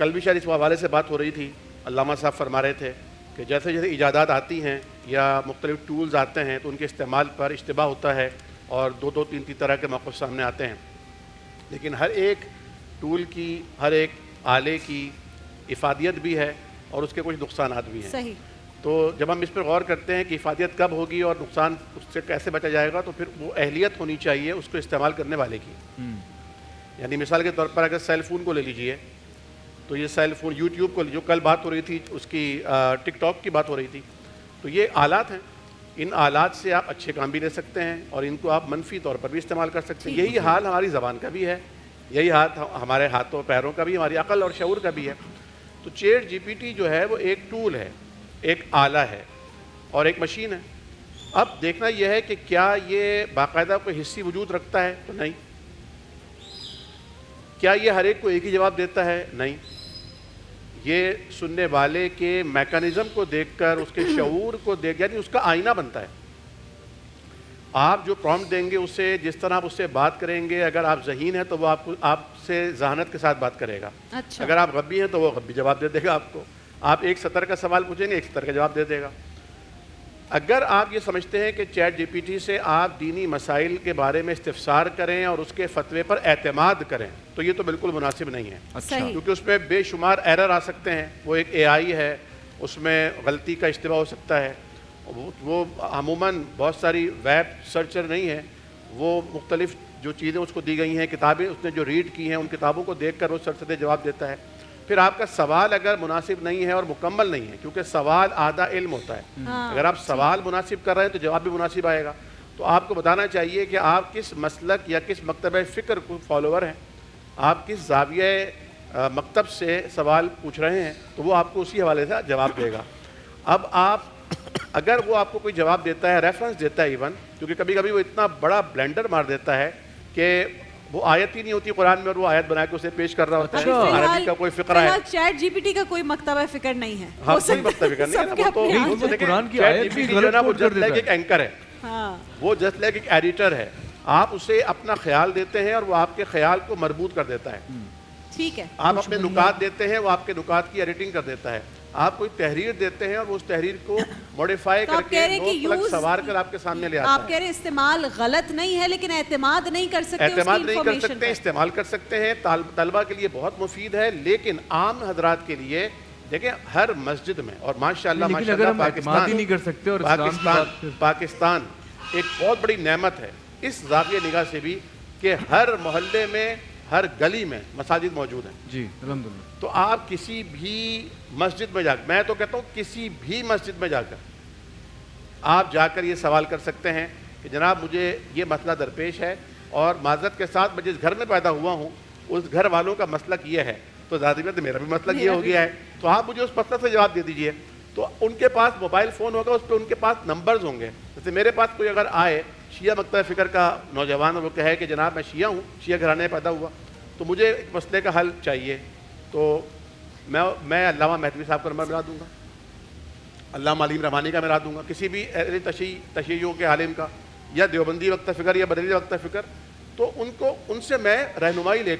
کل بھی شاید اس حوالے سے بات ہو رہی تھی، علامہ صاحب فرما رہے تھے کہ جیسے جیسے ایجادات آتی ہیں یا مختلف ٹولز آتے ہیں تو ان کے استعمال پر اشتباہ ہوتا ہے اور دو تین طرح کے موقف سامنے آتے ہیں، لیکن ہر ایک ٹول کی، ہر ایک آلے کی افادیت بھی ہے اور اس کے کچھ نقصانات بھی ہیں. صحیح. تو جب ہم اس پر غور کرتے ہیں کہ افادیت کب ہوگی اور نقصان اس سے کیسے بچا جائے گا، تو پھر وہ اہلیت ہونی چاہیے اس کو استعمال کرنے والے کی. یعنی مثال کے طور پر اگر سیل فون کو لے لیجئے تو یہ سیل فون، یوٹیوب کو جو کل بات ہو رہی تھی اس کی، ٹک ٹاک کی بات ہو رہی تھی، تو یہ آلات ہیں. ان آلات سے آپ اچھے کام بھی لے سکتے ہیں اور ان کو آپ منفی طور پر بھی استعمال کر سکتے ہیں. یہی حال ہماری زبان کا بھی ہے، یہی حال ہمارے ہاتھوں پیروں کا بھی، ہماری عقل اور شعور کا بھی ہے. تو چیٹ جی پی ٹی جو ہے وہ ایک ٹول ہے، ایک آلہ ہے اور ایک مشین ہے. اب دیکھنا یہ ہے کہ کیا یہ باقاعدہ کوئی حسی وجود رکھتا ہے؟ تو نہیں. کیا یہ ہر ایک کو ایک ہی جواب دیتا ہے؟ نہیں. یہ سننے والے کے میکانزم کو دیکھ کر، اس کے شعور کو دیکھ، یعنی اس کا آئینہ بنتا ہے. آپ جو پرومپٹ دیں گے اسے، جس طرح آپ اس سے بات کریں گے، اگر آپ ذہین ہیں تو وہ آپ سے ذہانت کے ساتھ بات کرے گا. اچھا. اگر آپ غبی ہیں تو وہ غبی جواب دے دے گا آپ کو. آپ ایک سطر کا سوال پوچھیں گے، ایک سطر کا جواب دے دے گا. اگر آپ یہ سمجھتے ہیں کہ چیٹ جی پی ٹی سے آپ دینی مسائل کے بارے میں استفسار کریں اور اس کے فتوے پر اعتماد کریں تو یہ تو بالکل مناسب نہیں ہے. صحیح. کیونکہ اس میں بے شمار ایرر آ سکتے ہیں. وہ ایک اے آئی ہے، اس میں غلطی کا اشتباہ ہو سکتا ہے. وہ عموماً بہت ساری ویب سرچر نہیں ہے، وہ مختلف جو چیزیں اس کو دی گئی ہیں، کتابیں اس نے جو ریڈ کی ہیں، ان کتابوں کو دیکھ کر وہ سرسدے جواب دیتا ہے. پھر آپ کا سوال اگر مناسب نہیں ہے اور مکمل نہیں ہے، کیونکہ سوال آدھا علم ہوتا ہے، اگر آپ سوال مناسب کر رہے ہیں تو جواب بھی مناسب آئے گا. تو آپ کو بتانا چاہیے کہ آپ کس مسلک یا کس مکتبہ فکر کو فالوور ہیں، آپ کس زاویہ مکتب سے سوال پوچھ رہے ہیں، تو وہ آپ کو اسی حوالے سے جواب دے گا. اب آپ اگر وہ آپ کو کوئی جواب دیتا ہے، ریفرنس دیتا ہے ایون، کیونکہ کبھی کبھی وہ اتنا بڑا بلینڈر مار دیتا ہے کہ وہ آیت ہی نہیں ہوتی قرآن میں اور وہ آیت بنا کے اسے پیش کر رہا ہوتا ہے. عربی کا کوئی فقرہ ہے. چیٹ جی پی ٹی کا کوئی مکتبہ فکر نہیں ہے. ہاں، کوئی مکتبہ فکر نہیں ہے. وہ تو قرآن کی آیت بھی غلط وہ جسٹ لائک ایک اینکر ہے، ہاں، وہ جسٹ لائک ایک ایڈیٹر ہے. آپ اسے اپنا خیال دیتے ہیں اور وہ آپ کے خیال کو مربوط کر دیتا ہے. ٹھیک ہے. آپ اپنے نکات دیتے ہیں، وہ آپ کے نکات کی ایڈیٹنگ کر دیتا ہے. آپ کوئی تحریر دیتے ہیں اور وہ اس تحریر کو موڈیفائی کر کے نوٹ پلگ سوار کر آپ کے سامنے لے آتا ہے. آپ کہہ رہے ہیں استعمال غلط نہیں ہے لیکن اعتماد نہیں کر سکتے. اعتماد نہیں کر سکتے، استعمال کر سکتے ہیں. طلبہ کے لیے بہت مفید ہے، لیکن عام حضرات کے لیے دیکھیں ہر مسجد میں، اور ماشاءاللہ پاکستان ایک بہت بڑی نعمت ہے اس زاویہ نگاہ سے بھی کہ ہر محلے میں، ہر گلی میں مساجد موجود ہیں. جی الحمدللہ. تو آپ کسی بھی مسجد میں جا کر، میں تو کہتا ہوں کسی بھی مسجد میں جا کر آپ جا کر یہ سوال کر سکتے ہیں کہ جناب مجھے یہ مسئلہ درپیش ہے اور معذرت کے ساتھ میں جس گھر میں پیدا ہوا ہوں اس گھر والوں کا مسلک یہ ہے، تو ذاتی میں تو میرا بھی مسلک یہ ہو گیا ہے، تو آپ مجھے اس مسئلہ سے جواب دے دیجئے. تو ان کے پاس موبائل فون ہوگا، اس پہ ان کے پاس نمبرز ہوں گے. جیسے میرے پاس کوئی اگر آئے شیعہ مکتبہ فکر کا نوجوان اور وہ کہے کہ جناب میں شیعہ ہوں، شیعہ گھرانے میں پیدا ہوا، تو مجھے ایک مسئلے کا حل چاہیے، تو میں علامہ مہدوی صاحب کا نمبر ملا دوں گا، علامہ علیم رحمانی کا ملا دوں گا، کسی بھی تشیعوں کے عالم کا، یا دیوبندی وقت فکر یا بریلوی وقت فکر، تو ان سے میں رہنمائی لے کر